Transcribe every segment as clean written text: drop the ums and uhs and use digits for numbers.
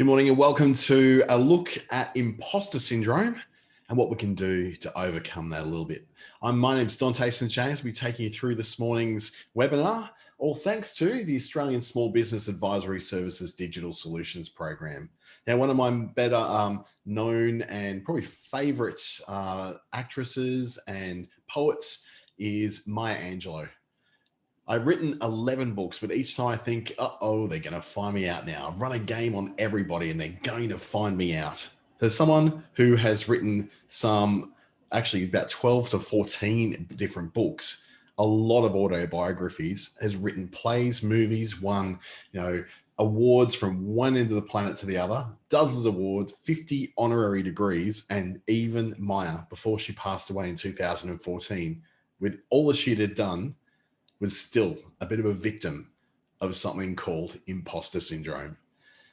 Good morning and welcome to a look at imposter syndrome and what we can do to overcome that a little bit. My name's Dante St. James. We'll be taking you through this morning's webinar, all thanks to the Australian Small Business Advisory Services Digital Solutions Program. Now, one of my better known and probably favourite actresses and poets is Maya Angelou. I've written 11 books, but each time I think, uh-oh, they're going to find me out now. I've run a game on everybody and they're going to find me out. There's someone who has written actually about 12 to 14 different books, a lot of autobiographies, has written plays, movies, won, awards from one end of the planet to the other, dozens of awards, 50 honorary degrees, and even Maya, before she passed away in 2014, with all that she had done, was still a bit of a victim of something called imposter syndrome.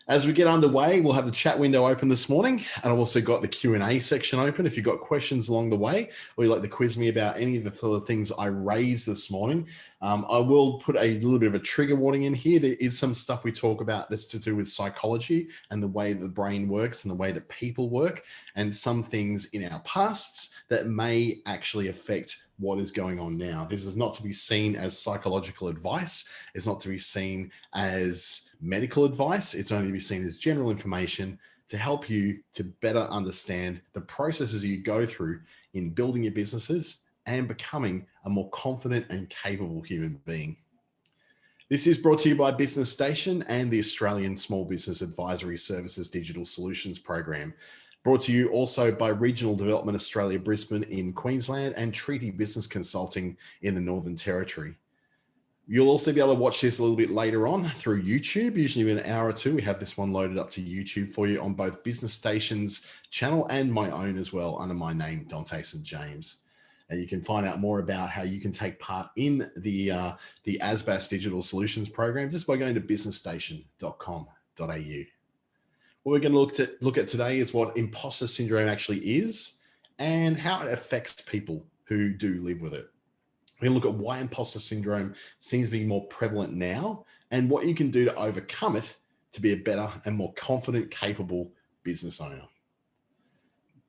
As we get underway, we'll have the chat window open this morning, and I've also got the Q&A section open. If you've got questions along the way, or you'd like to quiz me about any of the sort of things I raised this morning, I will put a little bit of a trigger warning in here. There is some stuff we talk about that's to do with psychology and the way the brain works and the way that people work, and some things in our pasts that may actually affect what is going on now. This is not to be seen as psychological advice. It's not to be seen as medical advice. It's only to be seen as general information to help you to better understand the processes you go through in building your businesses and becoming a more confident and capable human being. This is brought to you by Business Station and the Australian Small Business Advisory Services Digital Solutions Program. Brought to you also by Regional Development Australia Brisbane in Queensland and Treaty Business Consulting in the Northern Territory. You'll also be able to watch this a little bit later on through YouTube. Usually in an hour or two, we have this one loaded up to YouTube for you on both Business Station's channel and my own as well, under my name, Dante St. James. And you can find out more about how you can take part in the ASBAS Digital Solutions Program just by going to businessstation.com.au. What we're going to look at today is what imposter syndrome actually is and how it affects people who do live with it. We're going to look at why imposter syndrome seems to be more prevalent now and what you can do to overcome it to be a better and more confident, capable business owner.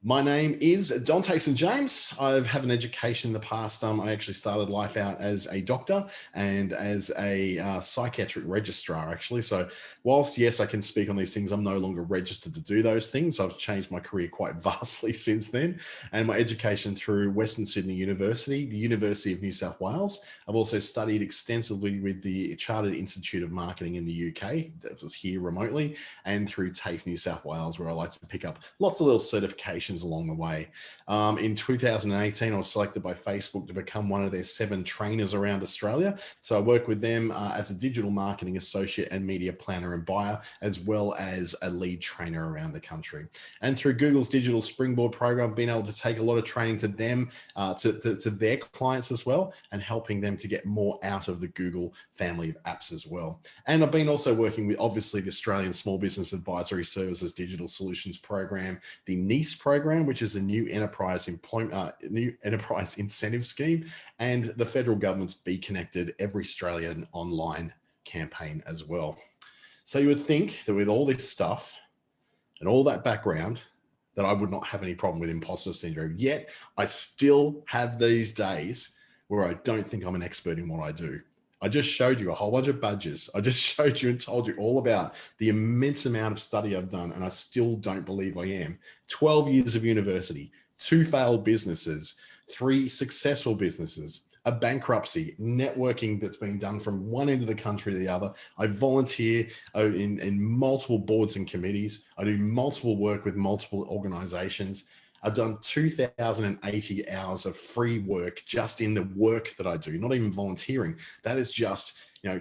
My name is Dante St. James. I have an education in the past. I actually started life out as a doctor and as a psychiatric registrar, actually. So whilst, yes, I can speak on these things, I'm no longer registered to do those things. I've changed my career quite vastly since then. And my education through Western Sydney University, the University of New South Wales. I've also studied extensively with the Chartered Institute of Marketing in the UK, that was here remotely, and through TAFE New South Wales, where I like to pick up lots of little certifications along the way. In 2018, I was selected by Facebook to become one of their 7 trainers around Australia. So I work with them as a digital marketing associate and media planner and buyer, as well as a lead trainer around the country. And through Google's Digital Springboard program, I've been able to take a lot of training to them, to their clients as well, and helping them to get more out of the Google family of apps as well. And I've been also working with, obviously, the Australian Small Business Advisory Services Digital Solutions Program, the NEASE program, which is a new enterprise incentive scheme, and the federal government's Be Connected Every Australian online campaign as well. So you would think that with all this stuff and all that background, that I would not have any problem with imposter syndrome. Yet I still have these days where I don't think I'm an expert in what I do. I just showed you a whole bunch of badges. I just showed you and told you all about the immense amount of study I've done, and I still don't believe I am. 12 years of university, 2 failed businesses, 3 successful businesses, a bankruptcy, networking that's been done from one end of the country to the other. I volunteer in multiple boards and committees. I do multiple work with multiple organizations. I've done 2,080 hours of free work just in the work that I do, not even volunteering. That is just,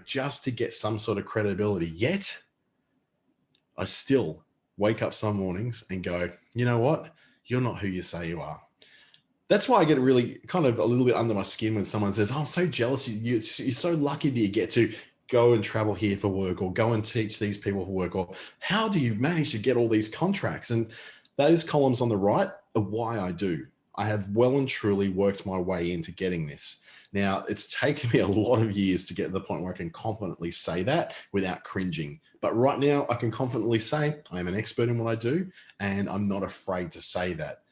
just to get some sort of credibility. Yet I still wake up some mornings and go, you know what? You're not who you say you are. That's why I get really kind of a little bit under my skin when someone says, oh, I'm so jealous. You're so lucky that you get to go and travel here for work, or go and teach these people for work, or how do you manage to get all these contracts? And those columns on the right are why I do. I have well and truly worked my way into getting this. Now, it's taken me a lot of years to get to the point where I can confidently say that without cringing. But right now, I can confidently say I am an expert in what I do, and I'm not afraid to say that.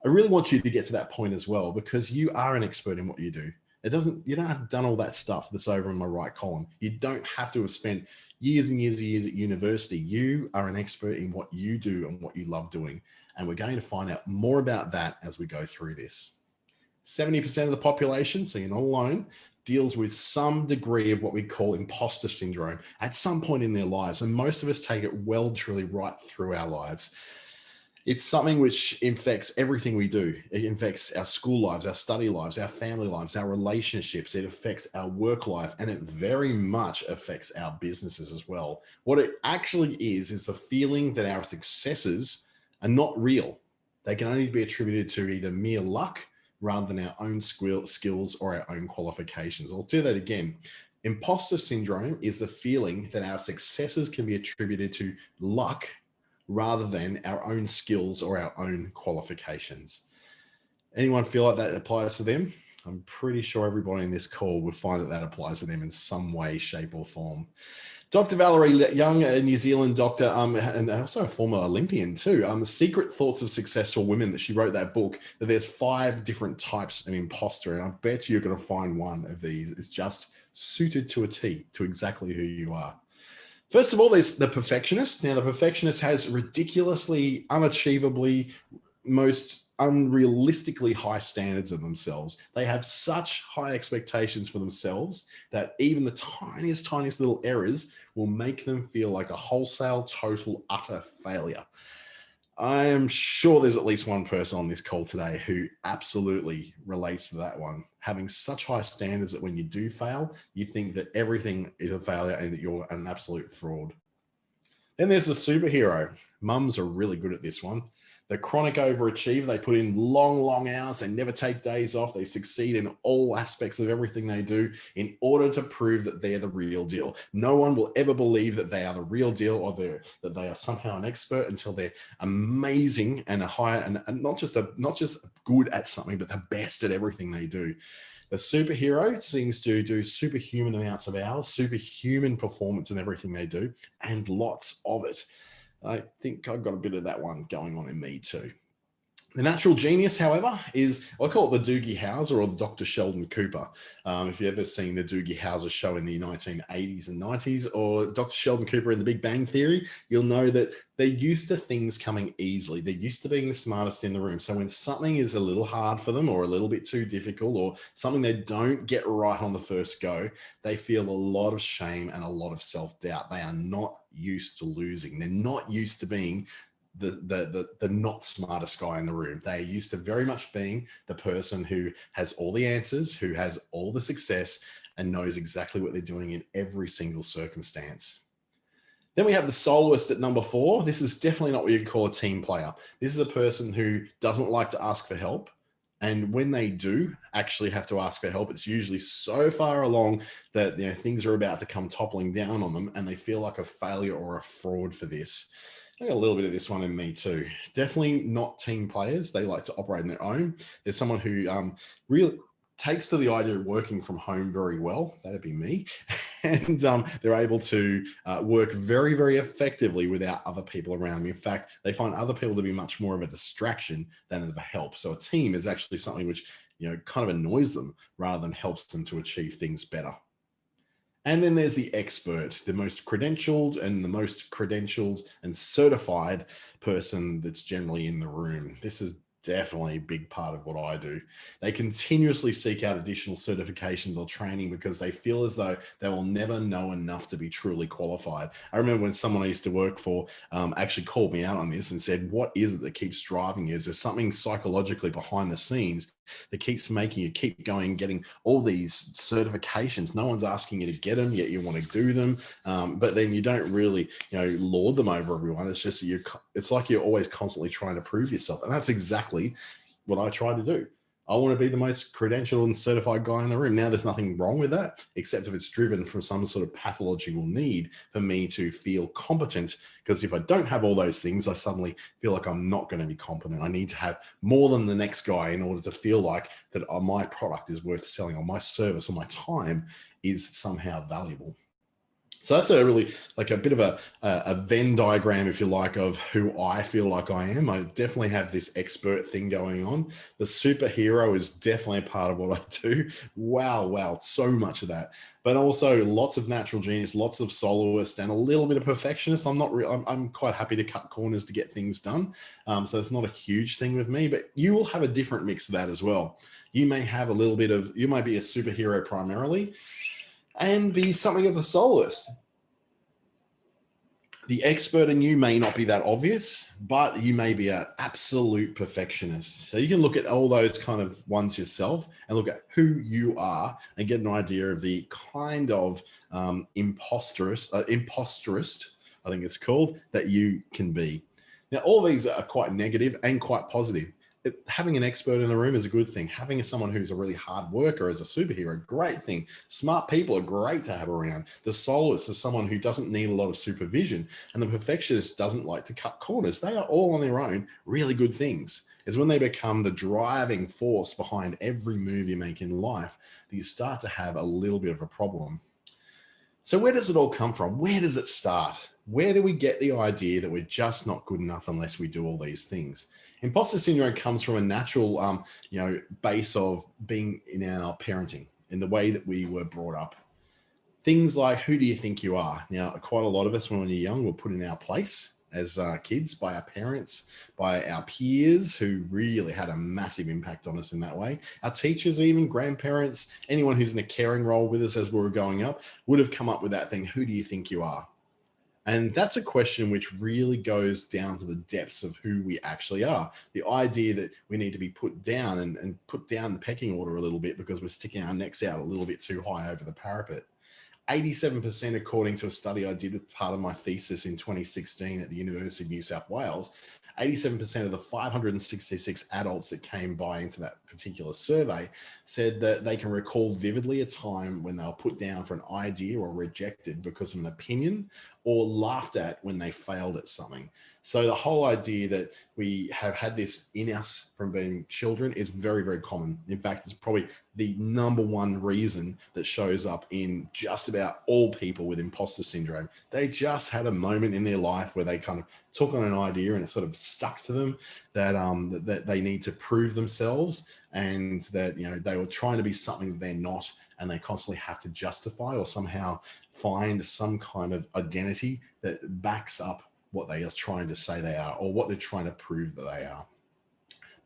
I really want you to get to that point as well, because you are an expert in what you do. You don't have done all that stuff that's over in my right column. You don't have to have spent years and years and years at university. You are an expert in what you do and what you love doing. And we're going to find out more about that as we go through this. 70% of the population, so you're not alone, deals with some degree of what we call imposter syndrome at some point in their lives. And most of us take it well, truly right through our lives. It's something which infects everything we do. It infects our school lives, our study lives, our family lives, our relationships. It affects our work life, and it very much affects our businesses as well. What it actually is the feeling that our successes are not real. They can only be attributed to either mere luck rather than our own skills or our own qualifications. I'll do that again. Imposter syndrome is the feeling that our successes can be attributed to luck rather than our own skills or our own qualifications. Anyone feel like that applies to them? I'm pretty sure everybody in this call will find that that applies to them in some way, shape, or form. Dr. Valerie Young, a New Zealand doctor, and also a former Olympian too. The Secret Thoughts of Successful Women, that she wrote that book, that there's 5 different types of imposter. And I bet you're going to find one of these is just suited to a T to exactly who you are. First of all, there's the perfectionist. Now, the perfectionist has ridiculously, unachievably, most unrealistically high standards of themselves. They have such high expectations for themselves that even the tiniest little errors will make them feel like a wholesale, total, utter failure. I am sure there's at least one person on this call today who absolutely relates to that one. Having such high standards that when you do fail, you think that everything is a failure and that you're an absolute fraud. Then there's the superhero. Mums are really good at this one. The chronic overachiever. They put in long hours. They never take days off. They succeed in all aspects of everything they do in order to prove that they're the real deal. No one will ever believe that they are the real deal or that they are somehow an expert until they're amazing and not just good at something, but the best at everything they do. The superhero seems to do superhuman amounts of hours, superhuman performance in everything they do, and lots of it. I think I've got a bit of that one going on in me too. The natural genius, however, is, I call it the Doogie Howser or the Dr. Sheldon Cooper. If you've ever seen the Doogie Howser show in the 1980s and 90s, or Dr. Sheldon Cooper in The Big Bang Theory, you'll know that they're used to things coming easily. They're used to being the smartest in the room. So when something is a little hard for them or a little bit too difficult or something they don't get right on the first go, they feel a lot of shame and a lot of self-doubt. They are not used to losing. They're not used to being the not smartest guy in the room. They are used to very much being the person who has all the answers, who has all the success, and knows exactly what they're doing in every single circumstance. Then we have the soloist at number 4. This is definitely not what you'd call a team player. This is a person who doesn't like to ask for help. And when they do actually have to ask for help, it's usually so far along that things are about to come toppling down on them and they feel like a failure or a fraud for this. I got a little bit of this one in me too. Definitely not team players. They like to operate on their own. There's someone who really takes to the idea of working from home very well. That'd be me. And they're able to work very, very effectively without other people around them. In fact, they find other people to be much more of a distraction than of a help. So a team is actually something which kind of annoys them rather than helps them to achieve things better. And then there's the expert, the most credentialed and certified person that's generally in the room. This is definitely a big part of what I do. They continuously seek out additional certifications or training because they feel as though they will never know enough to be truly qualified. I remember when someone I used to work for actually called me out on this and said, what is it that keeps driving you? Is there something psychologically behind the scenes that keeps making you keep going, getting all these certifications? No one's asking you to get them, yet you want to do them. But then you don't really, lord them over everyone. It's just it's like you're always constantly trying to prove yourself. And that's exactly what I try to do. I want to be the most credentialed and certified guy in the room. Now, there's nothing wrong with that, except if it's driven from some sort of pathological need for me to feel competent. Because if I don't have all those things, I suddenly feel like I'm not going to be competent. I need to have more than the next guy in order to feel like that my product is worth selling, or my service or my time is somehow valuable. So that's a really like a bit of a Venn diagram, if you like, of who I feel like I am. I definitely have this expert thing going on. The superhero is definitely a part of what I do. Wow, so much of that. But also lots of natural genius, lots of soloist, and a little bit of perfectionist. I'm quite happy to cut corners to get things done. So it's not a huge thing with me, but you will have a different mix of that as well. You may have a little bit of, you might be a superhero primarily, and be something of a soloist. The expert in you may not be that obvious, but you may be an absolute perfectionist. So you can look at all those kind of ones yourself and look at who you are and get an idea of the kind of imposterist, I think it's called, that you can be. Now, all these are quite negative and quite positive. Having an expert in the room is a good thing. Having someone who's a really hard worker is a superhero, great thing. Smart people are great to have around. The soloist is someone who doesn't need a lot of supervision, and the perfectionist doesn't like to cut corners. They are all on their own really good things. It's when they become the driving force behind every move you make in life that you start to have a little bit of a problem. So where does it all come from? Where does it start? Where do we get the idea that we're just not good enough unless we do all these things? Imposter syndrome comes from a natural, base of being in our parenting, in the way that we were brought up. Things like, who do you think you are? Now, quite a lot of us when we're young were put in our place as kids by our parents, by our peers, who really had a massive impact on us in that way. Our teachers, even grandparents, anyone who's in a caring role with us as we were growing up would have come up with that thing, who do you think you are? And that's a question which really goes down to the depths of who we actually are. The idea that we need to be put down and put down the pecking order a little bit because we're sticking our necks out a little bit too high over the parapet. 87%, according to a study I did as part of my thesis in 2016 at the University of New South Wales, 87% of the 566 adults that came by into that particular survey said that they can recall vividly a time when they were put down for an idea or rejected because of an opinion, or laughed at when they failed at something. So the whole idea that we have had this in us from being children is very, very common. In fact, it's probably the number one reason that shows up in just about all people with imposter syndrome. They just had a moment in their life where they kind of took on an idea and it sort of stuck to them that that they need to prove themselves, and that they were trying to be something they're not, and they constantly have to justify or somehow find some kind of identity that backs up what they are trying to say they are, or what they're trying to prove that they are.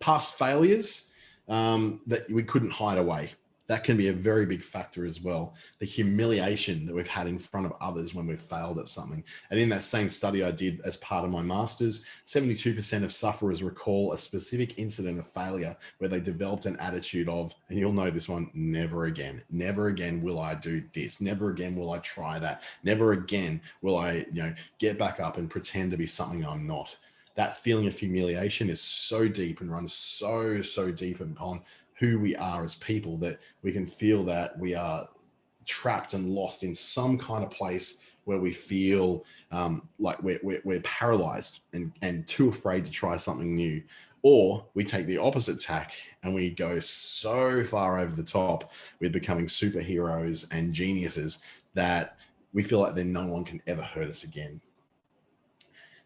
Past failures that we couldn't hide away. That can be a very big factor as well. The humiliation that we've had in front of others when we've failed at something. And in that same study I did as part of my master's, 72% of sufferers recall a specific incident of failure where they developed an attitude of, and you'll know this one, never again. Never again will I do this. Never again will I try that. Never again will I, get back up and pretend to be something I'm not. That feeling of humiliation is so deep and runs so deep upon who we are as people that we can feel that we are trapped and lost in some kind of place where we feel like we're paralyzed and too afraid to try something new. Or we take the opposite tack and we go so far over the top with becoming superheroes and geniuses that we feel like then no one can ever hurt us again.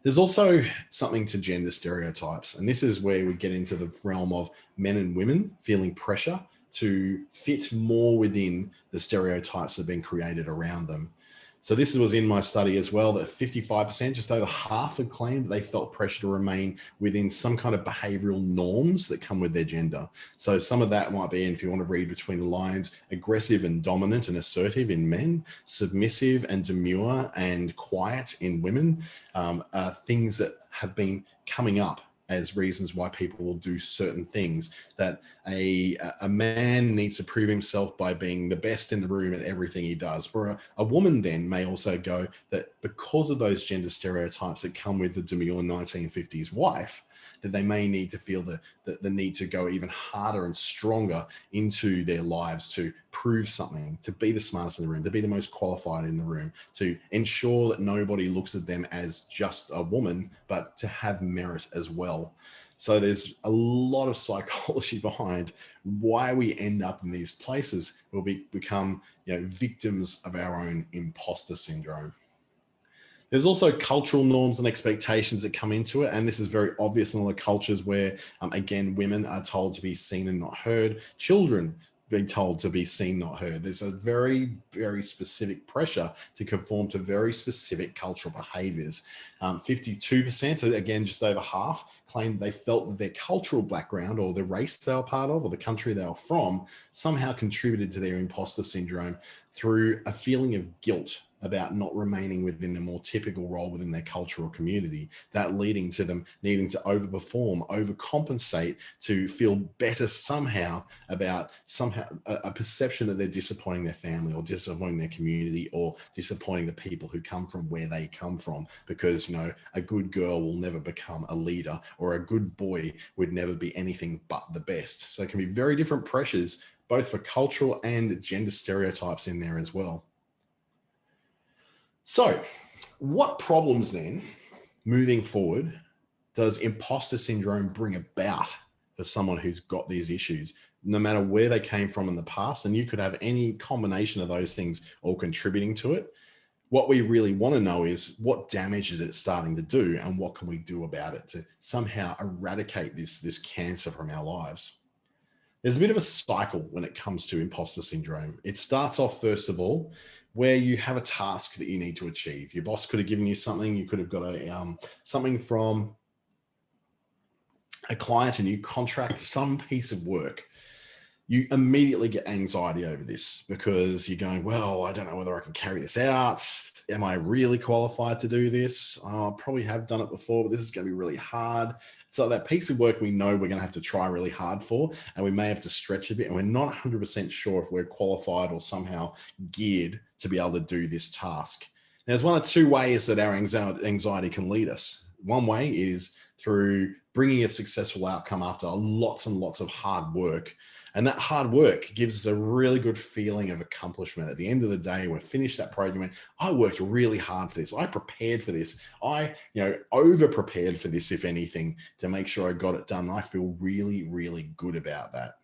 There's also something to gender stereotypes, and this is where we get into the realm of men and women feeling pressure to fit more within the stereotypes that have been created around them. So this was in my study as well, that 55%, just over half, had claimed they felt pressure to remain within some kind of behavioral norms that come with their gender. So some of that might be, and if you want to read between the lines, aggressive and dominant and assertive in men, submissive and demure and quiet in women, things that have been coming up as reasons why people will do certain things, that a man needs to prove himself by being the best in the room at everything he does. Or a woman then may also go that because of those gender stereotypes that come with the demure 1950s wife, that they may need to feel the need to go even harder and stronger into their lives to prove something, to be the smartest in the room, to be the most qualified in the room, to ensure that nobody looks at them as just a woman, but to have merit as well. So there's a lot of psychology behind why we end up in these places where we become, victims of our own imposter syndrome. There's also cultural norms and expectations that come into it. And this is very obvious in all the cultures where, again, women are told to be seen and not heard. Children being told to be seen, not heard. There's a very, very specific pressure to conform to very specific cultural behaviors. 52%, so again, just over half, claimed they felt that their cultural background or the race they were part of or the country they were from somehow contributed to their imposter syndrome through a feeling of guilt about not remaining within a more typical role within their cultural community, that leading to them needing to overperform, overcompensate to feel better somehow about a perception that they're disappointing their family or disappointing their community or disappointing the people who come from where they come from, because a good girl will never become a leader or a good boy would never be anything but the best. So it can be very different pressures, both for cultural and gender stereotypes in there as well. So what problems then, moving forward, does imposter syndrome bring about for someone who's got these issues, no matter where they came from in the past? And you could have any combination of those things all contributing to it. What we really want to know is what damage is it starting to do and what can we do about it to somehow eradicate this cancer from our lives? There's a bit of a cycle when it comes to imposter syndrome. It starts off, first of all, where you have a task that you need to achieve. Your boss could have given you something. You could have got something from a client, a new contract, some piece of work. You immediately get anxiety over this because you're going, well, I don't know whether I can carry this out. Am I really qualified to do this? I probably have done it before, but this is going to be really hard. So that piece of work we know we're going to have to try really hard for, and we may have to stretch a bit, and we're not 100% sure if we're qualified or somehow geared to be able to do this task. Now, there's one of two ways that our anxiety can lead us. One way is through bringing a successful outcome after lots and lots of hard work. And that hard work gives us a really good feeling of accomplishment. At the end of the day, we've finished that program. I worked really hard for this. I prepared for this. I, over prepared for this, if anything, to make sure I got it done. I feel really, really good about that.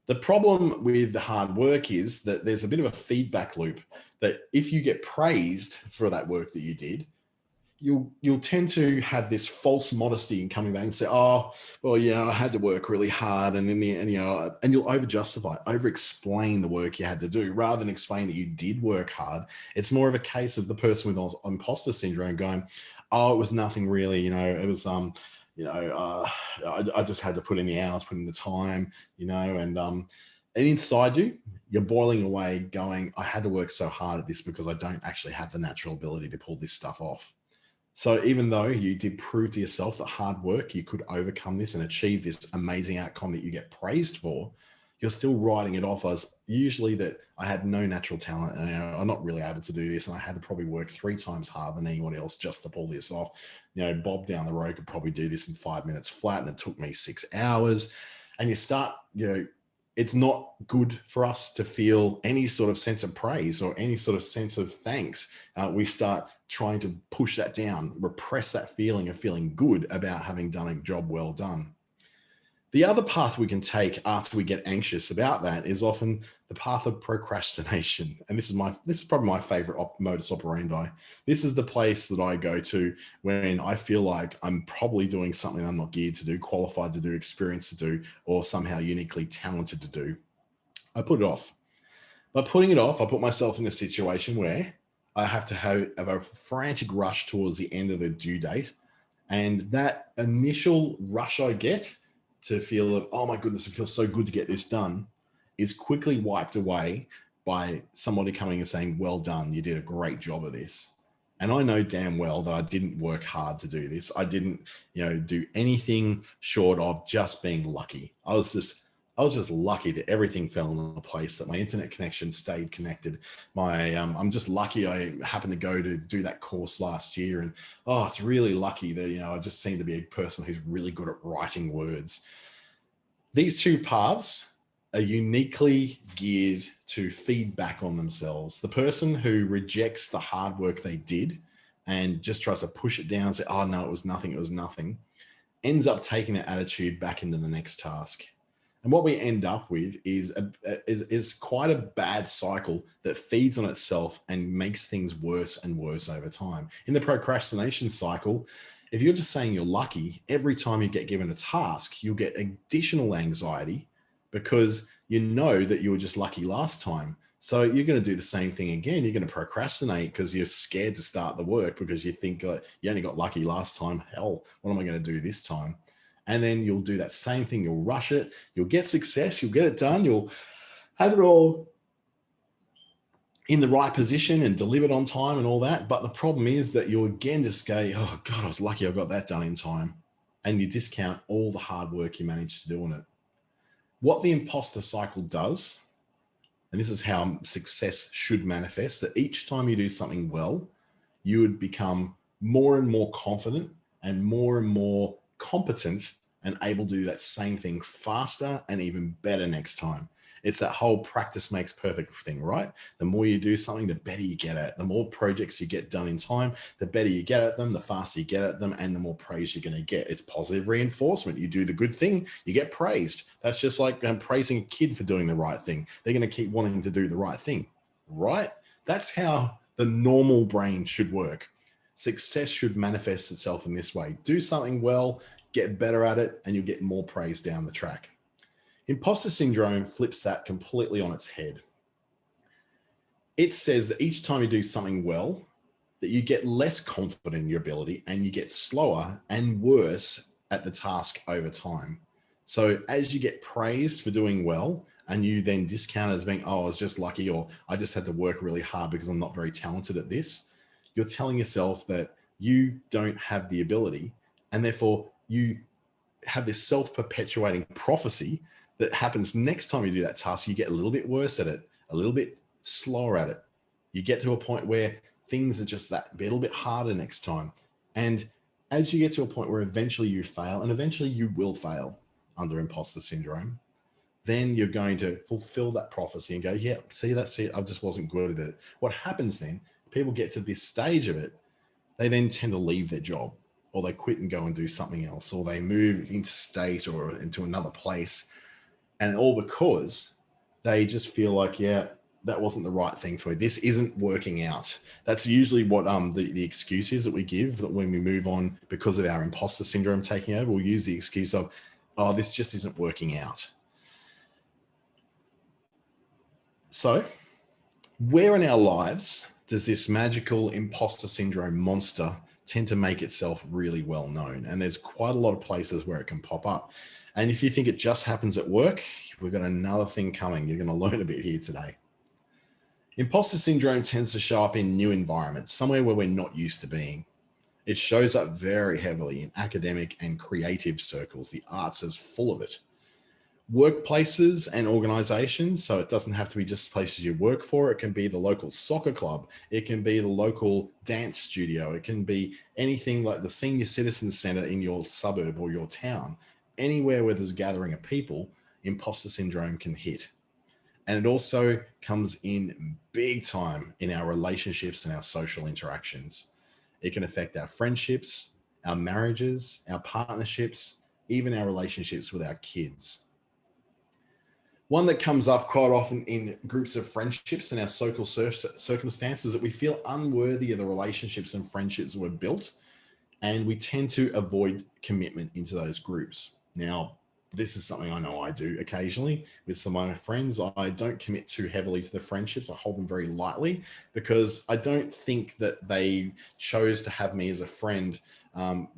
The problem with the hard work is that there's a bit of a feedback loop that if you get praised for that work that you did, you'll tend to have this false modesty in coming back and say, oh, well, I had to work really hard. And in the end, and you'll over-justify, over-explain the work you had to do rather than explain that you did work hard. It's more of a case of the person with imposter syndrome going, oh, it was nothing really, it was, I just had to put in the hours, put in the time, and inside you're boiling away going, I had to work so hard at this because I don't actually have the natural ability to pull this stuff off. So even though you did prove to yourself that hard work, you could overcome this and achieve this amazing outcome that you get praised for, you're still writing it off as usually that I had no natural talent and I'm not really able to do this. And I had to probably work 3 times harder than anyone else just to pull this off. Bob down the road could probably do this in 5 minutes flat and it took me 6 hours. And you start, it's not good for us to feel any sort of sense of praise or any sort of sense of thanks. We start trying to push that down, repress that feeling of feeling good about having done a job well done. The other path we can take after we get anxious about that is often the path of procrastination. And this is probably my favorite modus operandi. This is the place that I go to when I feel like I'm probably doing something I'm not geared to do, qualified to do, experienced to do, or somehow uniquely talented to do. I put it off. By putting it off, I put myself in a situation where I have to have a frantic rush towards the end of the due date. And that initial rush I get to feel that, oh my goodness, it feels so good to get this done, is quickly wiped away by somebody coming and saying, well done, you did a great job of this. And I know damn well that I didn't work hard to do this. I didn't, do anything short of just being lucky. I was just lucky that everything fell into place, that my internet connection stayed connected. I'm just lucky I happened to go to do that course last year. And it's really lucky that, I just seem to be a person who's really good at writing words. These two paths are uniquely geared to feed back on themselves. The person who rejects the hard work they did and just tries to push it down and say, oh no, it was nothing, ends up taking that attitude back into the next task. And what we end up with is quite a bad cycle that feeds on itself and makes things worse and worse over time. In the procrastination cycle, if you're just saying you're lucky, every time you get given a task, you'll get additional anxiety because you know that you were just lucky last time. So you're going to do the same thing again. You're going to procrastinate because you're scared to start the work because you think you only got lucky last time. Hell, what am I going to do this time? And then you'll do that same thing. You'll rush it. You'll get success. You'll get it done. You'll have it all in the right position and delivered on time and all that. But the problem is that you'll again just go, oh God, I was lucky I got that done in time. And you discount all the hard work you managed to do on it. What the imposter cycle does, and this is how success should manifest, that each time you do something well, you would become more and more confident and more competent and able to do that same thing faster and even better next time. It's that whole practice makes perfect thing, right? The more you do something, the better you get at it. The more projects you get done in time, the better you get at them, the faster you get at them, and the more praise you're going to get. It's positive reinforcement. You do the good thing, you get praised. That's just like praising a kid for doing the right thing. They're going to keep wanting to do the right thing, right? That's how the normal brain should work. Success should manifest itself in this way. Do something well, get better at it, and you'll get more praise down the track. Imposter syndrome flips that completely on its head. It says that each time you do something well, that you get less confident in your ability and you get slower and worse at the task over time. So as you get praised for doing well and you then discount it as being, oh, I was just lucky, or I just had to work really hard because I'm not very talented at this, you're telling yourself that you don't have the ability, and therefore you have this self-perpetuating prophecy that happens next time you do that task. You get a little bit worse at it, a little bit slower at it. You get to a point where things are just that little bit harder next time. And as you get to a point where eventually you fail, and eventually you will fail under imposter syndrome, then you're going to fulfill that prophecy and go, yeah, see, that's it. I just wasn't good at it. What happens then, people get to this stage of it, they then tend to leave their job, or they quit and go and do something else, or they move interstate or into another place. And all because they just feel like, yeah, that wasn't the right thing for me. This isn't working out. That's usually what the excuse is that we give, that when we move on because of our imposter syndrome taking over, we'll use the excuse of, oh, this just isn't working out. So where in our lives does this magical imposter syndrome monster tend to make itself really well known? And there's quite a lot of places where it can pop up. And if you think it just happens at work, we've got another thing coming. You're going to learn a bit here today. Imposter syndrome tends to show up in new environments, somewhere where we're not used to being. It shows up very heavily in academic and creative circles. The arts is full of it. Workplaces and organizations, so it doesn't have to be just places you work for. It can be the local soccer club. It can be the local dance studio. It can be anything like the senior citizen center in your suburb or your town. Anywhere where there's a gathering of people, imposter syndrome can hit. And it also comes in big time in our relationships and our social interactions. It can affect our friendships, our marriages, our partnerships, even our relationships with our kids. One that comes up quite often in groups of friendships and our social circumstances, that we feel unworthy of the relationships and friendships we've built, and we tend to avoid commitment into those groups. Now, this is something I know I do occasionally with some of my friends. I don't commit too heavily to the friendships. I hold them very lightly because I don't think that they chose to have me as a friend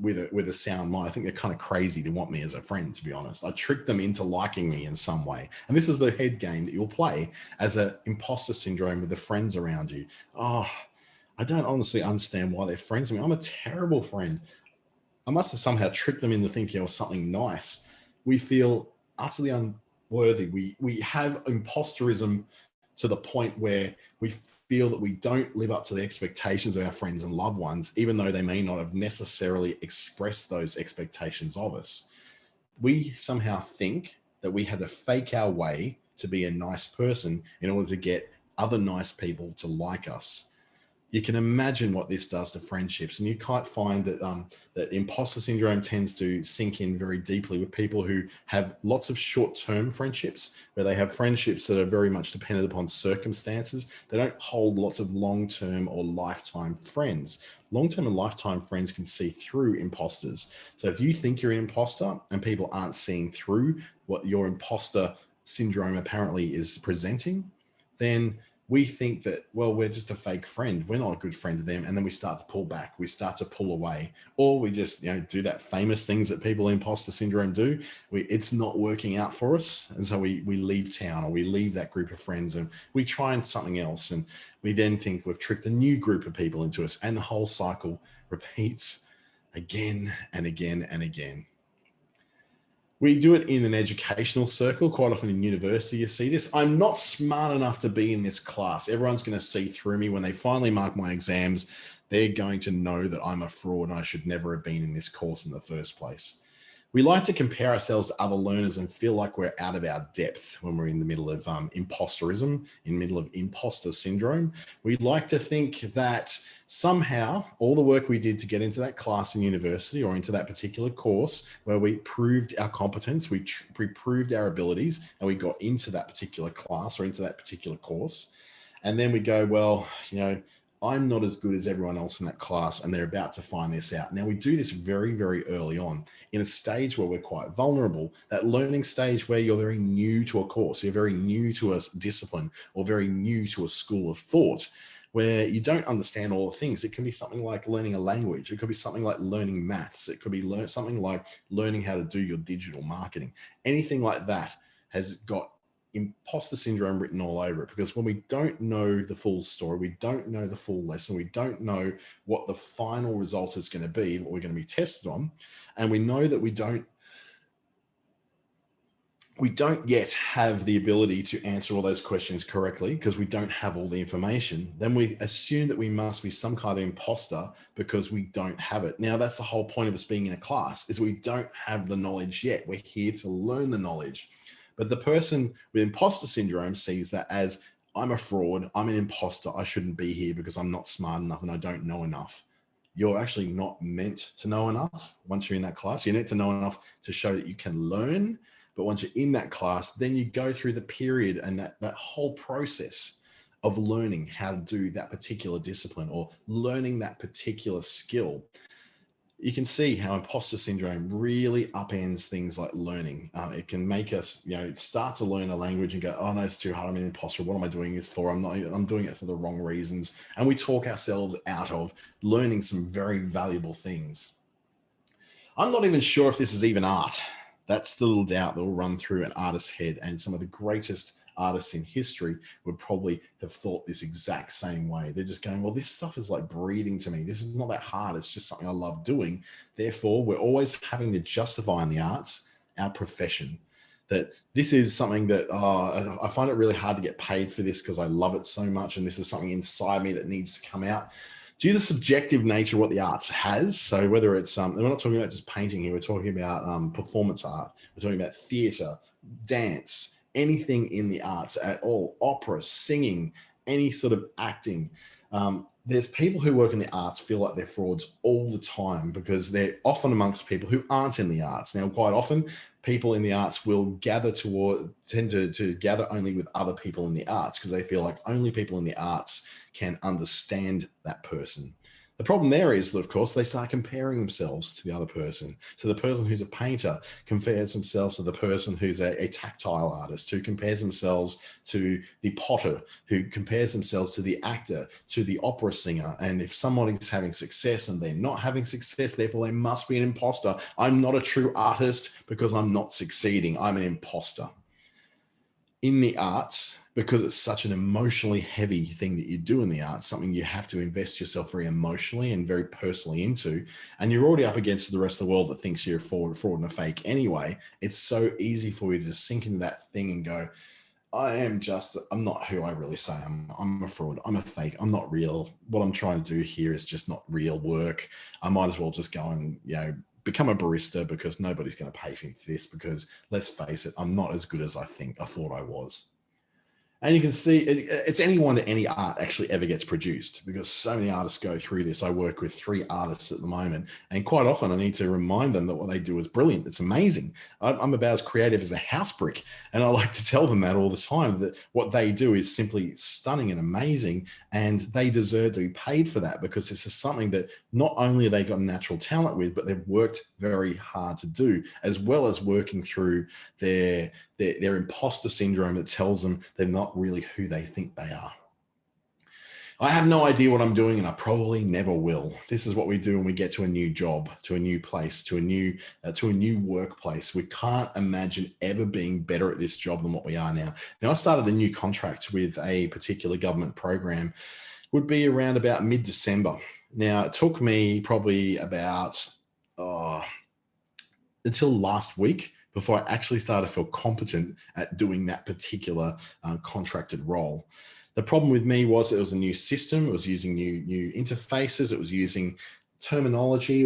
with a sound mind. I think they're kind of crazy to want me as a friend, to be honest. I tricked them into liking me in some way. And this is the head game that you'll play as an imposter syndrome with the friends around you. Oh, I don't honestly understand why they're friends with me. I'm a terrible friend. I must have somehow tricked them into thinking I was something nice. We feel utterly unworthy. We have imposterism to the point where we feel that we don't live up to the expectations of our friends and loved ones, even though they may not have necessarily expressed those expectations of us. We somehow think that we had to fake our way to be a nice person in order to get other nice people to like us. You can imagine what this does to friendships, and you can't find that imposter syndrome tends to sink in very deeply with people who have lots of short-term friendships, where they have friendships that are very much dependent upon circumstances. They don't hold lots of long-term or lifetime friends. Long-term and lifetime friends can see through imposters. So if you think you're an imposter and people aren't seeing through what your imposter syndrome apparently is presenting, then we think that, well, we're just a fake friend. We're not a good friend to them. And then we start to pull back. We start to pull away. Or we just, do that famous things that people with imposter syndrome do. It's not working out for us. And so we leave town, or we leave that group of friends, and we try something else. And we then think we've tricked a new group of people into us. And the whole cycle repeats again and again and again. We do it in an educational circle. Quite often in university, you see this. I'm not smart enough to be in this class. Everyone's going to see through me. When they finally mark my exams, they're going to know that I'm a fraud and I should never have been in this course in the first place. We like to compare ourselves to other learners and feel like we're out of our depth when we're in the middle of imposterism, in the middle of imposter syndrome. We like to think that somehow all the work we did to get into that class in university or into that particular course where we proved our competence, we proved our abilities, and we got into that particular class or into that particular course. And then we go, well, I'm not as good as everyone else in that class, and they're about to find this out. Now, we do this very, very early on in a stage where we're quite vulnerable, that learning stage where you're very new to a course, you're very new to a discipline, or very new to a school of thought, where you don't understand all the things. It can be something like learning a language. It could be something like learning maths. It could be something like learning how to do your digital marketing. Anything like that has got imposter syndrome written all over it, because when we don't know the full story, we don't know the full lesson, we don't know what the final result is going to be, what we're going to be tested on, and we know that we don't yet have the ability to answer all those questions correctly because we don't have all the information, then we assume that we must be some kind of imposter because we don't have it. Now, that's the whole point of us being in a class, is we don't have the knowledge yet. We're here to learn the knowledge. But the person with imposter syndrome sees that as, I'm a fraud, I'm an imposter, I shouldn't be here because I'm not smart enough and I don't know enough. You're actually not meant to know enough once you're in that class. You need to know enough to show that you can learn. But once you're in that class, then you go through the period and that whole process of learning how to do that particular discipline or learning that particular skill. You can see how imposter syndrome really upends things like learning. It can make us, start to learn a language and go, oh no, it's too hard. I'm an imposter. What am I doing this for? I'm doing it for the wrong reasons. And we talk ourselves out of learning some very valuable things. I'm not even sure if this is even art. That's the little doubt that will run through an artist's head, and some of the greatest artists in history would probably have thought this exact same way. They're just going, well, this stuff is like breathing to me. This is not that hard. It's just something I love doing. Therefore, we're always having to justify in the arts our profession. That this is something that I find it really hard to get paid for this because I love it so much, and this is something inside me that needs to come out. Due to the subjective nature of what the arts has, so whether it's, we're not talking about just painting here, we're talking about performance art, we're talking about theatre, dance, anything in the arts at all, opera, singing, any sort of acting. There's people who work in the arts feel like they're frauds all the time because they're often amongst people who aren't in the arts. Now, quite often, people in the arts will tend to gather only with other people in the arts because they feel like only people in the arts can understand that person. The problem there is that, of course, they start comparing themselves to the other person. So the person who's a painter compares themselves to the person who's a tactile artist, who compares themselves to the potter, who compares themselves to the actor, to the opera singer. And if somebody's having success and they're not having success, therefore they must be an imposter. I'm not a true artist because I'm not succeeding. I'm an imposter. in the arts, because it's such an emotionally heavy thing that you do in the arts, something you have to invest yourself very emotionally and very personally into, and you're already up against the rest of the world that thinks you're a fraud and a fake anyway, it's so easy for you to just sink into that thing and go, I'm not who I really say I am. I'm a fraud. I'm a fake. I'm not real. What I'm trying to do here is just not real work. I might as well just go and, become a barista because nobody's going to pay for this, because let's face it, I'm not as good as I thought I was. And you can see it's anyone that any art actually ever gets produced, because so many artists go through this. I work with 3 artists at the moment, and quite often I need to remind them that what they do is brilliant. It's amazing. I'm about as creative as a house brick. And I like to tell them that all the time, that what they do is simply stunning and amazing, and they deserve to be paid for that, because this is something that not only have they got natural talent with, but they've worked very hard to do, as well as working through their imposter syndrome that tells them they're not really who they think they are. I have no idea what I'm doing, and I probably never will. This is what we do when we get to a new job, to a new place, to a new workplace. We can't imagine ever being better at this job than what we are now. Now, I started a new contract with a particular government program, would be around about mid-December. Now, it took me probably about until last week before I actually started to feel competent at doing that particular contracted role. The problem with me was it was a new system. It was using new interfaces. It was using terminology.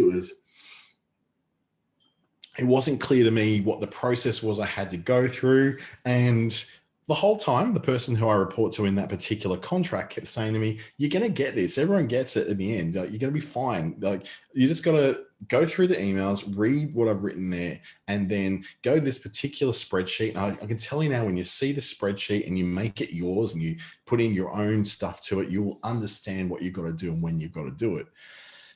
It wasn't clear to me what the process was I had to go through. And the whole time, the person who I report to in that particular contract kept saying to me, "You're going to get this. Everyone gets it in the end. You're going to be fine. You just got to go through the emails, read what I've written there, and then go to this particular spreadsheet." And I can tell you now, when you see the spreadsheet and you make it yours and you put in your own stuff to it, you will understand what you've got to do and when you've got to do it.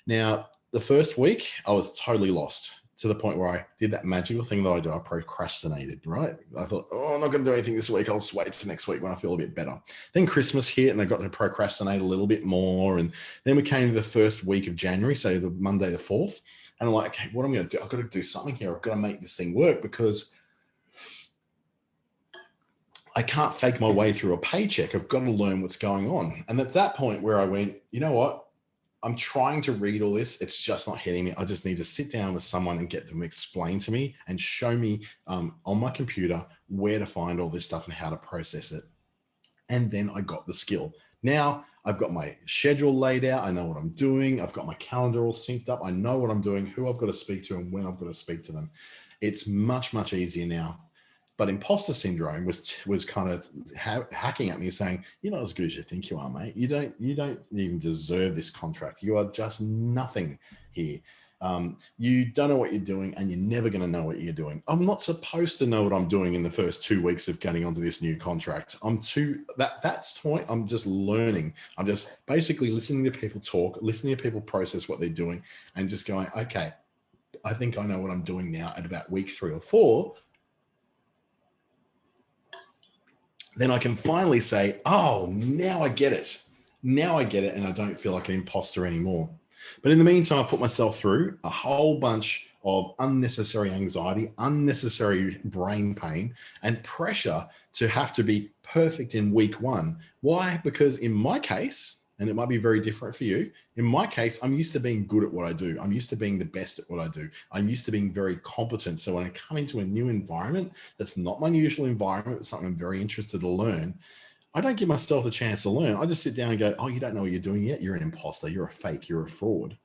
Now, the first week, I was totally lost, to the point where I did that magical thing that I do. I procrastinated, right? I thought, I'm not going to do anything this week. I'll just wait till next week when I feel a bit better. Then Christmas hit and I got to procrastinate a little bit more. And then we came to the first week of January, so the Monday the 4th. And I'm like, okay, what am I going to do? I've got to do something here. I've got to make this thing work, because I can't fake my way through a paycheck. I've got to learn what's going on. And at that point where I went, you know what? I'm trying to read all this. It's just not hitting me. I just need to sit down with someone and get them to explain to me and show me on my computer where to find all this stuff and how to process it. And then I got the skill. Now I've got my schedule laid out. I know what I'm doing. I've got my calendar all synced up. I know what I'm doing, who I've got to speak to, and when I've got to speak to them. It's much, much easier now. But imposter syndrome was kind of hacking at me, saying, "You're not as good as you think you are, mate. You don't even deserve this contract. You are just nothing here. You don't know what you're doing, and you're never going to know what you're doing. I'm not supposed to know what I'm doing in the first 2 weeks of getting onto this new contract. That's point. I'm just learning. I'm just basically listening to people talk, listening to people process what they're doing, and just going, okay, I think I know what I'm doing now at about week 3 or 4. Then I can finally say, oh, now I get it. Now I get it, and I don't feel like an imposter anymore. But in the meantime, I put myself through a whole bunch of unnecessary anxiety, unnecessary brain pain, and pressure to have to be perfect in week 1. Why? Because in my case, and it might be very different for you, in my case, I'm used to being good at what I do. I'm used to being the best at what I do. I'm used to being very competent. So when I come into a new environment, that's not my usual environment, it's something I'm very interested to learn, I don't give myself the chance to learn. I just sit down and go, oh, you don't know what you're doing yet? You're an imposter. You're a fake. You're a fraud.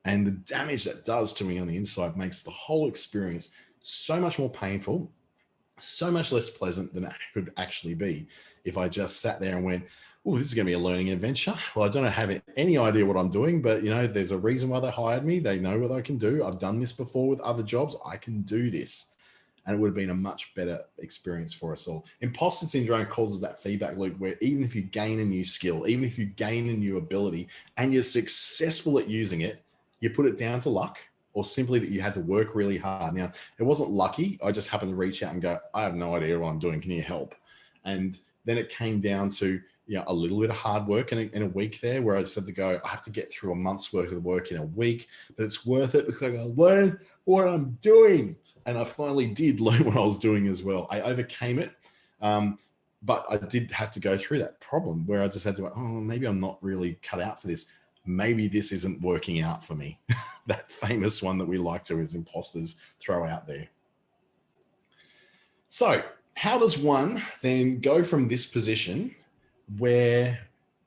And the damage that does to me on the inside makes the whole experience so much more painful, so much less pleasant than it could actually be if I just sat there and went, oh, this is going to be a learning adventure. Well, I don't have any idea what I'm doing, but there's a reason why they hired me. They know what I can do. I've done this before with other jobs. I can do this. And it would have been a much better experience for us all. Imposter syndrome causes that feedback loop where even if you gain a new skill, even if you gain a new ability and you're successful at using it, you put it down to luck or simply that you had to work really hard. Now, it wasn't lucky. I just happened to reach out and go, I have no idea what I'm doing. Can you help? And then it came down to a little bit of hard work in a week there, where I just had to go, I have to get through a month's worth of work in a week, but it's worth it because I learn what I'm doing. And I finally did learn what I was doing as well. I overcame it. But I did have to go through that problem where I just had to, oh, maybe I'm not really cut out for this. Maybe this isn't working out for me. That famous one that we like to, as imposters, throw out there. So how does one then go from this position where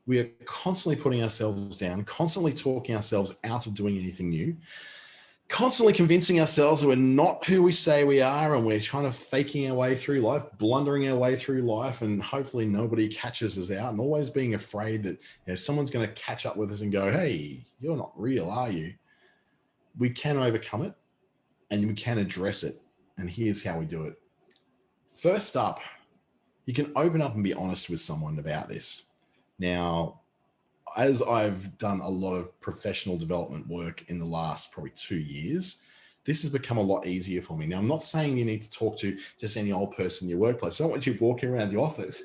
we are constantly putting ourselves down, constantly talking ourselves out of doing anything new, constantly convincing ourselves that we're not who we say we are, and we're kind of faking our way through life, blundering our way through life, and hopefully nobody catches us out, and always being afraid that someone's going to catch up with us and go, hey, you're not real, are you? We can overcome it and we can address it. And here's how we do it. First up, you can open up and be honest with someone about this. Now, as I've done a lot of professional development work in the last probably 2 years, this has become a lot easier for me. Now, I'm not saying you need to talk to just any old person in your workplace. I don't want you walking around the office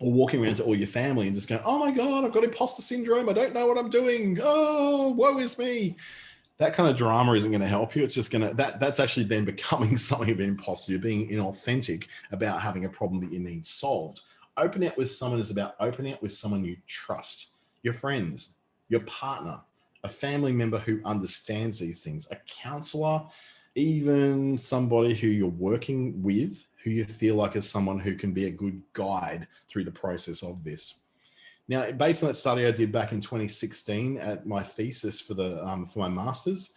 or walking around to all your family and just going, oh my God, I've got imposter syndrome. I don't know what I'm doing. Oh, woe is me. That kind of drama isn't going to help you. It's just going to, that's actually then becoming something of an imposter. You're being inauthentic about having a problem that you need solved. Opening up with someone is about opening up with someone you trust, your friends, your partner, a family member who understands these things, a counselor, even somebody who you're working with, who you feel like is someone who can be a good guide through the process of this. Now, based on that study I did back in 2016 at my thesis for my master's,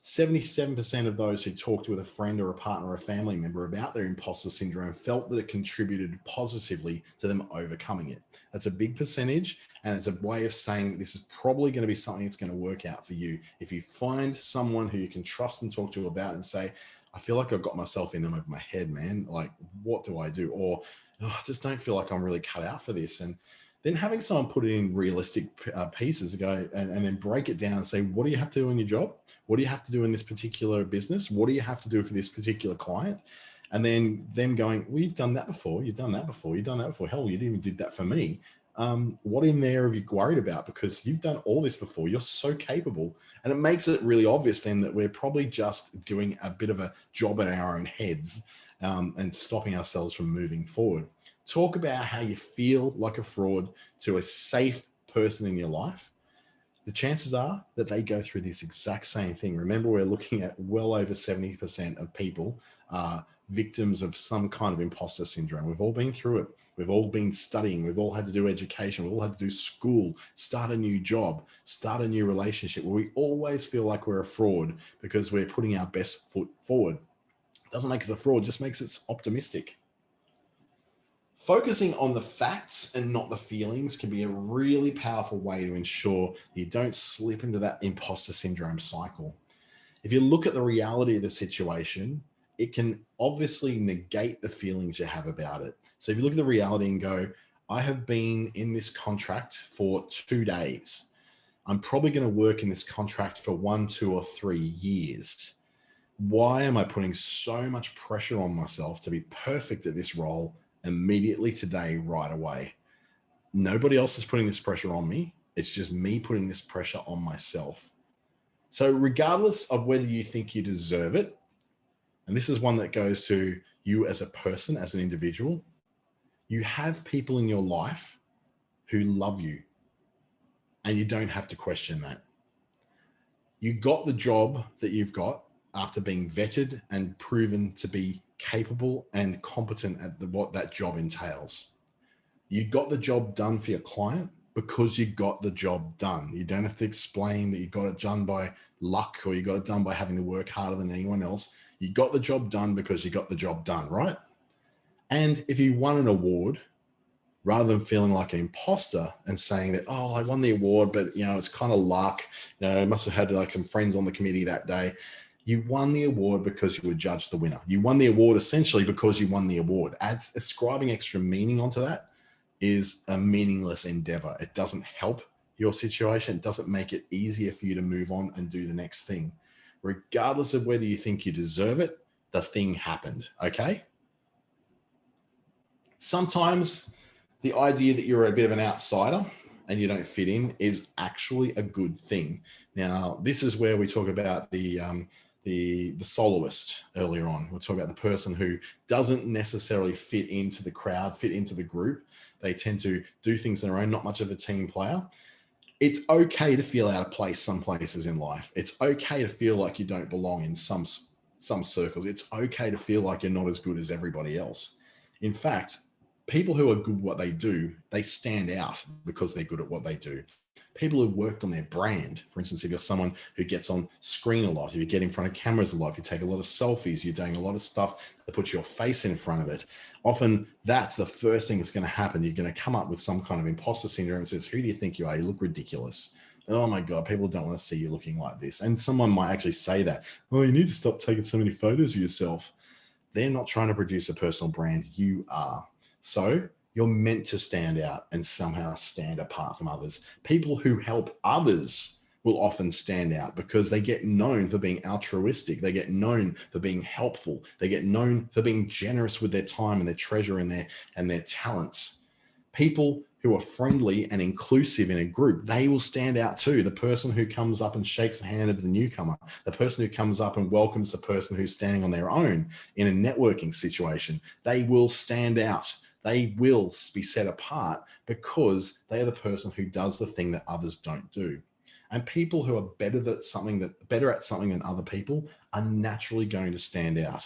77% of those who talked with a friend or a partner or a family member about their imposter syndrome felt that it contributed positively to them overcoming it. That's a big percentage, and it's a way of saying that this is probably going to be something that's going to work out for you. If you find someone who you can trust and talk to about and say, I feel like I've got myself in over my head, man. Like, what do I do? Or I just don't feel like I'm really cut out for this. And then having someone put it in realistic pieces to go and then break it down and say, what do you have to do in your job? What do you have to do in this particular business? What do you have to do for this particular client? And then them going, well, you've done that before. You've done that before. You've done that before. Hell, you even did that for me. What in there have you worried about? Because you've done all this before. You're so capable. And it makes it really obvious then that we're probably just doing a bit of a job in our own heads and stopping ourselves from moving forward. Talk about how you feel like a fraud to a safe person in your life. The chances are that they go through this exact same thing. Remember, we're looking at well over 70% of people are victims of some kind of imposter syndrome. We've all been through it. We've all been studying. We've all had to do education. We've all had to do school, start a new job, start a new relationship, where we always feel like we're a fraud because we're putting our best foot forward. It doesn't make us a fraud, just makes us optimistic. Focusing on the facts and not the feelings can be a really powerful way to ensure you don't slip into that imposter syndrome cycle. If you look at the reality of the situation, it can obviously negate the feelings you have about it. So if you look at the reality and go, I have been in this contract for 2 days. I'm probably going to work in this contract for 1, 2, or 3 years. Why am I putting so much pressure on myself to be perfect at this role immediately today, right away? Nobody else is putting this pressure on me. It's just me putting this pressure on myself. So regardless of whether you think you deserve it, and this is one that goes to you as a person, as an individual, you have people in your life who love you, and you don't have to question that. You got the job that you've got after being vetted and proven to be capable and competent at what that job entails. You got the job done for your client because you got the job done. You don't have to explain that you got it done by luck or you got it done by having to work harder than anyone else. You got the job done because you got the job done, right? And if you won an award, rather than feeling like an imposter and saying that, oh, I won the award, but it's kind of luck. I must have had like some friends on the committee that day. You won the award because you were judged the winner. You won the award essentially because you won the award. Ascribing extra meaning onto that is a meaningless endeavor. It doesn't help your situation. It doesn't make it easier for you to move on and do the next thing. Regardless of whether you think you deserve it, the thing happened, okay? Sometimes the idea that you're a bit of an outsider and you don't fit in is actually a good thing. Now, this is where we talk about the the soloist earlier on. We'll talk about the person who doesn't necessarily fit into the crowd, fit into the group. They tend to do things on their own, not much of a team player. It's okay to feel out of place some places in life. It's okay to feel like you don't belong in some circles. It's okay to feel like you're not as good as everybody else. In fact, people who are good at what they do, they stand out because they're good at what they do. People who've worked on their brand, for instance, if you're someone who gets on screen a lot, if you get in front of cameras a lot, if you take a lot of selfies, you're doing a lot of stuff that puts your face in front of it, often that's the first thing that's going to happen. You're going to come up with some kind of imposter syndrome and says, who do you think you are? You look ridiculous. Oh my God, people don't want to see you looking like this. And someone might actually say that, oh, you need to stop taking so many photos of yourself. They're not trying to produce a personal brand. You are. So you're meant to stand out and somehow stand apart from others. People who help others will often stand out because they get known for being altruistic. They get known for being helpful. They get known for being generous with their time and their treasure and their talents. People who are friendly and inclusive in a group, they will stand out too. The person who comes up and shakes the hand of the newcomer, the person who comes up and welcomes the person who's standing on their own in a networking situation, they will stand out. They will be set apart because they are the person who does the thing that others don't do. And people who are better at something than other people are naturally going to stand out.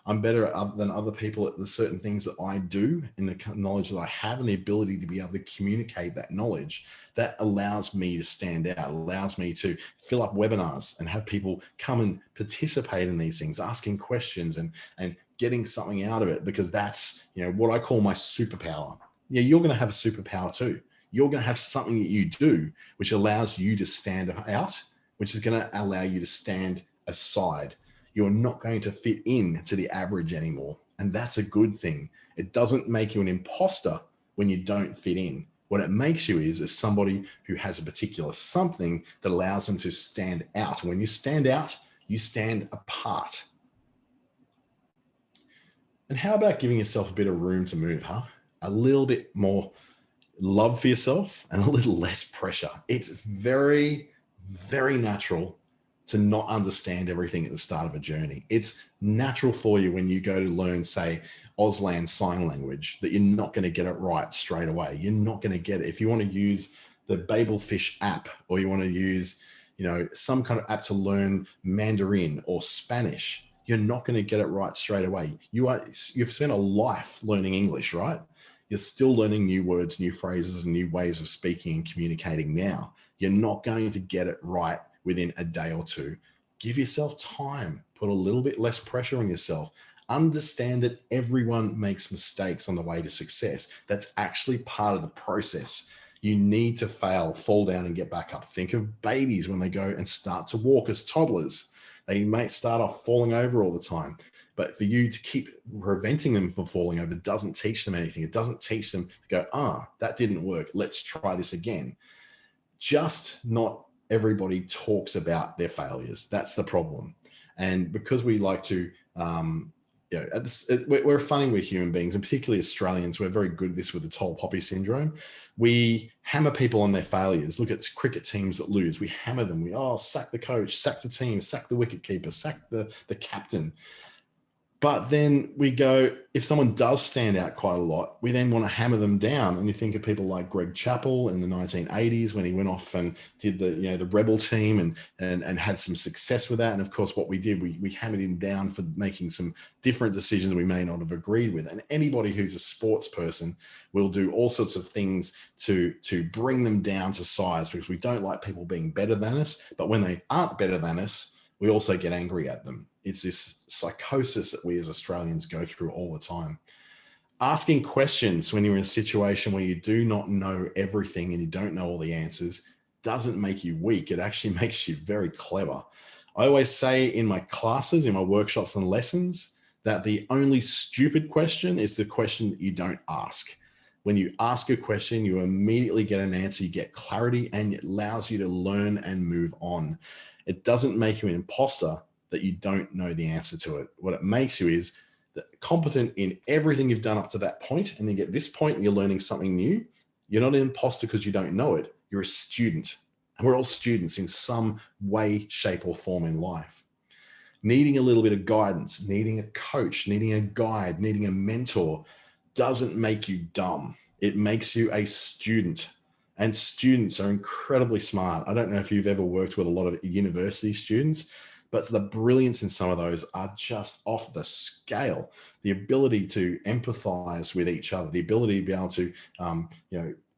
I'm better than other people at the certain things that I do, in the knowledge that I have and the ability to be able to communicate that knowledge. That allows me to stand out, allows me to fill up webinars and have people come and participate in these things, asking questions and getting something out of it, because that's, what I call my superpower. Yeah, you're going to have a superpower too. You're going to have something that you do which allows you to stand out, which is going to allow you to stand aside. You're not going to fit in to the average anymore. And that's a good thing. It doesn't make you an imposter when you don't fit in. What it makes you is somebody who has a particular something that allows them to stand out. When you stand out, you stand apart. And how about giving yourself a bit of room to move, huh? A little bit more love for yourself and a little less pressure. It's very, very natural to not understand everything at the start of a journey. It's natural for you when you go to learn, say, Auslan sign language, that you're not going to get it right straight away. You're not going to get it. If you want to use the Babelfish app, or you want to use, some kind of app to learn Mandarin or Spanish, you're not going to get it right straight away. You've spent a life learning English, right? You're still learning new words, new phrases, and new ways of speaking and communicating now. You're not going to get it right within a day or two. Give yourself time, put a little bit less pressure on yourself. Understand that everyone makes mistakes on the way to success. That's actually part of the process. You need to fail, fall down and get back up. Think of babies when they go and start to walk as toddlers. They may start off falling over all the time, but for you to keep preventing them from falling over doesn't teach them anything. It doesn't teach them to go, that didn't work. Let's try this again. Just not everybody talks about their failures. That's the problem. And because we like to, we're funny, we're human beings, and particularly Australians, we're very good at this with the tall poppy syndrome. We hammer people on their failures. Look at cricket teams that lose. We hammer them. Sack the coach, sack the team, sack the wicket keeper, sack the captain. But then we go, if someone does stand out quite a lot, we then want to hammer them down. And you think of people like Greg Chappell in the 1980s when he went off and did the rebel team and had some success with that. And of course, what we did, we hammered him down for making some different decisions we may not have agreed with. And anybody who's a sports person will do all sorts of things to bring them down to size, because we don't like people being better than us. But when they aren't better than us, we also get angry at them. It's this psychosis that we as Australians go through all the time. Asking questions when you're in a situation where you do not know everything and you don't know all the answers doesn't make you weak. It actually makes you very clever. I always say in my classes, in my workshops and lessons, that the only stupid question is the question that you don't ask. When you ask a question, you immediately get an answer, you get clarity, and it allows you to learn and move on. It doesn't make you an imposter that you don't know the answer to it. What it makes you is competent in everything you've done up to that point, and then get this point and you're learning something new. You're not an imposter because you don't know it. You're a student. And we're all students in some way, shape, or form in life. Needing a little bit of guidance, needing a coach, needing a guide, needing a mentor doesn't make you dumb. It makes you a student. And students are incredibly smart. I don't know if you've ever worked with a lot of university students, but the brilliance in some of those are just off the scale. The ability to empathize with each other, the ability to be able to,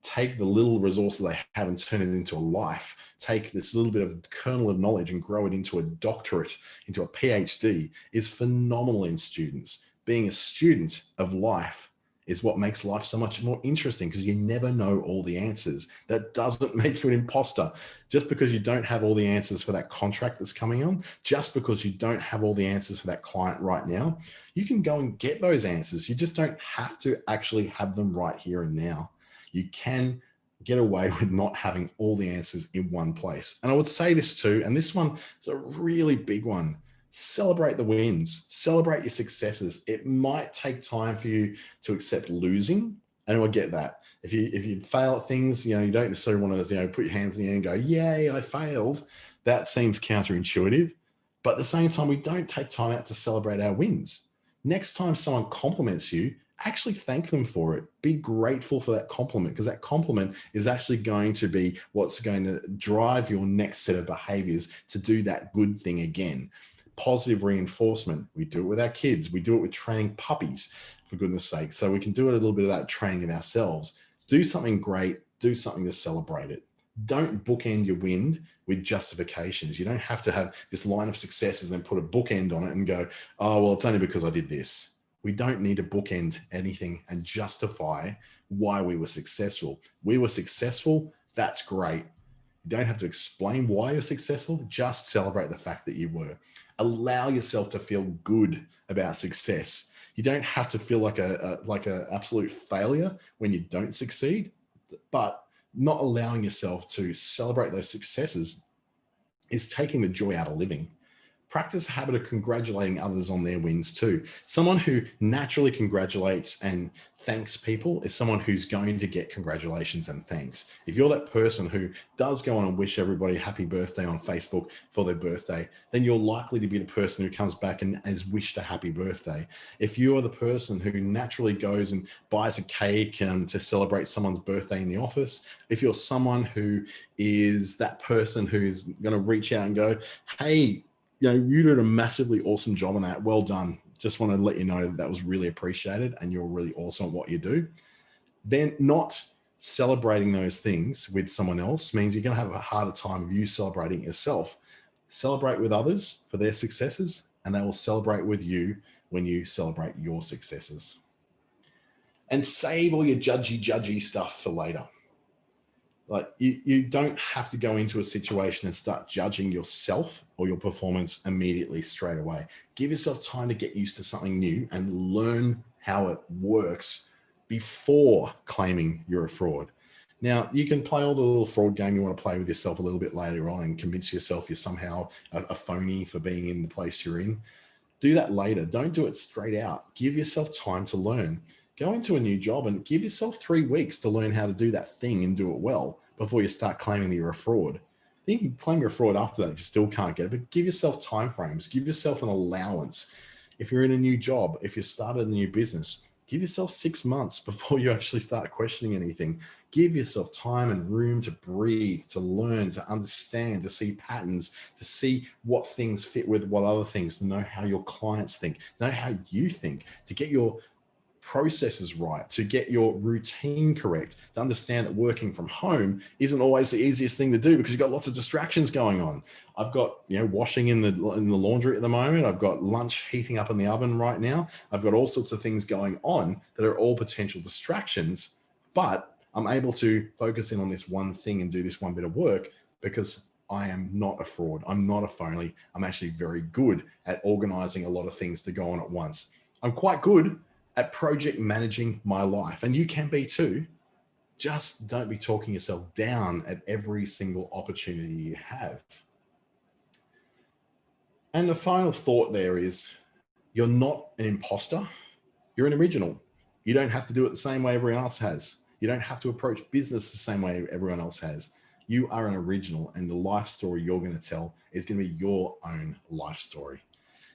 take the little resources they have and turn it into a life, take this little bit of kernel of knowledge and grow it into a doctorate, into a PhD, is phenomenal in students. Being a student of life is what makes life so much more interesting, because you never know all the answers. That doesn't make you an imposter. Just because you don't have all the answers for that contract that's coming on, just because you don't have all the answers for that client right now, you can go and get those answers. You just don't have to actually have them right here and now. You can get away with not having all the answers in one place. And I would say this too, and this one is a really big one: celebrate the wins, celebrate your successes. It might take time for you to accept losing. And I get that. If you fail at things, you don't necessarily want to, put your hands in the air and go, yay, I failed. That seems counterintuitive. But at the same time, we don't take time out to celebrate our wins. Next time someone compliments you, actually thank them for it. Be grateful for that compliment, because that compliment is actually going to be what's going to drive your next set of behaviors to do that good thing again. Positive reinforcement. We do it with our kids. We do it with training puppies, for goodness sake. So we can do it a little bit of that training of ourselves. Do something great. Do something to celebrate it. Don't bookend your win with justifications. You don't have to have this line of successes and then put a bookend on it and go, oh, well, it's only because I did this. We don't need to bookend anything and justify why we were successful. We were successful. That's great. You don't have to explain why you're successful. Just celebrate the fact that you were. Allow yourself to feel good about success. You don't have to feel like a absolute failure when you don't succeed, but not allowing yourself to celebrate those successes is taking the joy out of living. Practice a habit of congratulating others on their wins too. Someone who naturally congratulates and thanks people is someone who's going to get congratulations and thanks. If you're that person who does go on and wish everybody happy birthday on Facebook for their birthday, then you're likely to be the person who comes back and has wished a happy birthday. If you are the person who naturally goes and buys a cake to celebrate someone's birthday in the office, if you're someone who is that person who's going to reach out and go, hey, you did a massively awesome job on that. Well done. Just want to let you know that was really appreciated and you're really awesome at what you do. Then not celebrating those things with someone else means you're going to have a harder time of you celebrating yourself. Celebrate with others for their successes, and they will celebrate with you when you celebrate your successes. And save all your judgy stuff for later. Like you don't have to go into a situation and start judging yourself or your performance immediately straight away. Give yourself time to get used to something new and learn how it works before claiming you're a fraud. Now, you can play all the little fraud game you want to play with yourself a little bit later on and convince yourself you're somehow a phony for being in the place you're in. Do that later. Don't do it straight out. Give yourself time to learn. Go into a new job and give yourself 3 weeks to learn how to do that thing and do it well before you start claiming that you're a fraud. Then you can claim you're a fraud after that if you still can't get it, but give yourself timeframes. Give yourself an allowance. If you're in a new job, if you started a new business, give yourself 6 months before you actually start questioning anything. Give yourself time and room to breathe, to learn, to understand, to see patterns, to see what things fit with what other things, to know how your clients think, know how you think, to get your processes right, to get your routine correct, to understand that working from home isn't always the easiest thing to do because you've got lots of distractions going on. I've got, washing in the laundry at the moment. I've got lunch heating up in the oven right now. I've got all sorts of things going on that are all potential distractions, but I'm able to focus in on this one thing and do this one bit of work because I am not a fraud. I'm not a phony. I'm actually very good at organizing a lot of things to go on at once. I'm quite good at project managing my life, and you can be too. Just don't be talking yourself down at every single opportunity you have. And the final thought there is, you're not an imposter, you're an original. You don't have to do it the same way everyone else has. You don't have to approach business the same way everyone else has. You are an original, and the life story you're going to tell is going to be your own life story.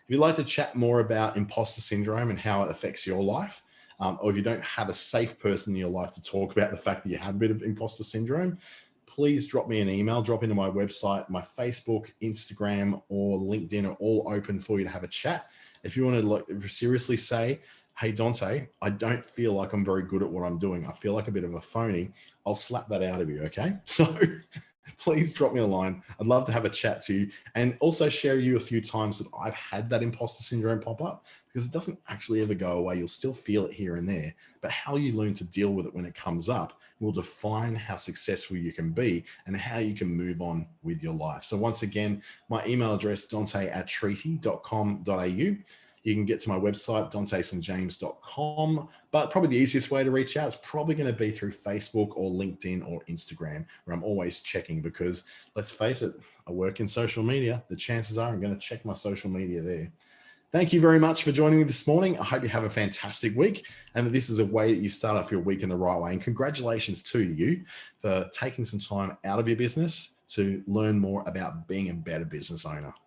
If you'd like to chat more about imposter syndrome and how it affects your life, or if you don't have a safe person in your life to talk about the fact that you have a bit of imposter syndrome, please drop me an email, drop into my website. My Facebook, Instagram, or LinkedIn are all open for you to have a chat. If you want to seriously say, hey, Dante, I don't feel like I'm very good at what I'm doing, I feel like a bit of a phony, I'll slap that out of you, okay? So please drop me a line. I'd love to have a chat to you and also share you a few times that I've had that imposter syndrome pop up, because it doesn't actually ever go away. You'll still feel it here and there, but how you learn to deal with it when it comes up will define how successful you can be and how you can move on with your life. So once again, my email address, dante@treaty.com.au. You can get to my website, dantesandjames.com, but probably the easiest way to reach out is probably going to be through Facebook or LinkedIn or Instagram, where I'm always checking, because let's face it, I work in social media. The chances are I'm going to check my social media there. Thank you very much for joining me this morning. I hope you have a fantastic week and that this is a way that you start off your week in the right way. And congratulations to you for taking some time out of your business to learn more about being a better business owner.